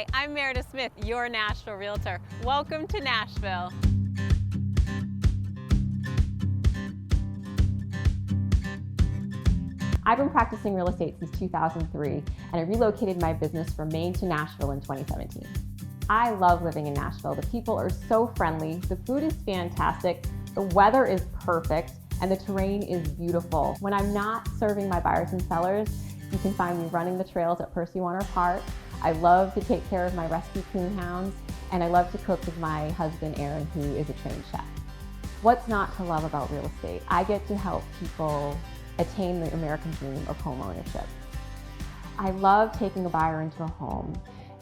Hi, I'm Meredith Smith, your Nashville Realtor. Welcome to Nashville. I've been practicing real estate since 2003, and I relocated my business from Maine to Nashville in 2017. I love living in Nashville. The people are so friendly, the food is fantastic, the weather is perfect, and the terrain is beautiful. When I'm not serving my buyers and sellers, you can find me running the trails at Percy Warner Park. I love to take care of my rescue coonhounds, and I love to cook with my husband, Aaron, who is a trained chef. What's not to love about real estate? I get to help people attain the American dream of home ownership. I love taking a buyer into a home,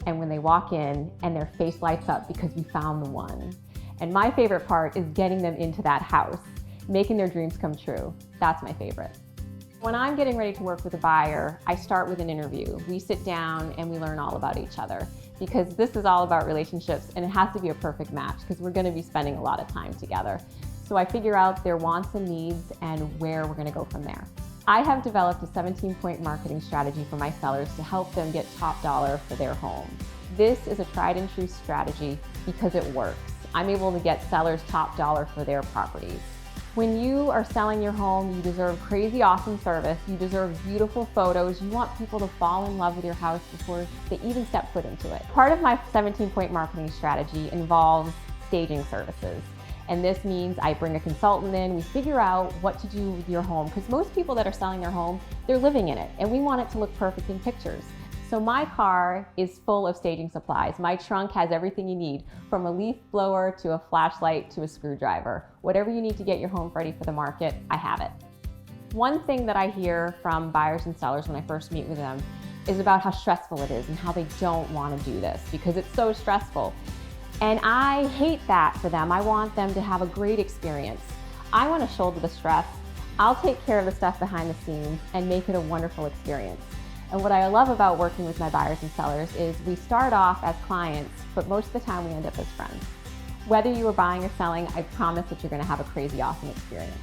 and when they walk in and their face lights up because we found the one. And my favorite part is getting them into that house, making their dreams come true. That's my favorite. When I'm getting ready to work with a buyer, I start with an interview. We sit down and we learn all about each other, because this is all about relationships, and it has to be a perfect match because we're going to be spending a lot of time together. So I figure out their wants and needs and where we're going to go from there. I have developed a 17-point marketing strategy for my sellers to help them get top dollar for their home. This is a tried and true strategy because it works. I'm able to get sellers top dollar for their properties. When you are selling your home, you deserve crazy awesome service, you deserve beautiful photos, you want people to fall in love with your house before they even step foot into it. Part of my 17-point marketing strategy involves staging services. And this means I bring a consultant in, we figure out what to do with your home, because most people that are selling their home, they're living in it, and we want it to look perfect in pictures. So my car is full of staging supplies. My trunk has everything you need, from a leaf blower to a flashlight to a screwdriver. Whatever you need to get your home ready for the market, I have it. One thing that I hear from buyers and sellers when I first meet with them is about how stressful it is and how they don't want to do this because it's so stressful. And I hate that for them. I want them to have a great experience. I want to shoulder the stress. I'll take care of the stuff behind the scenes and make it a wonderful experience. And what I love about working with my buyers and sellers is we start off as clients, but most of the time we end up as friends. Whether you are buying or selling, I promise that you're going to have a crazy awesome experience.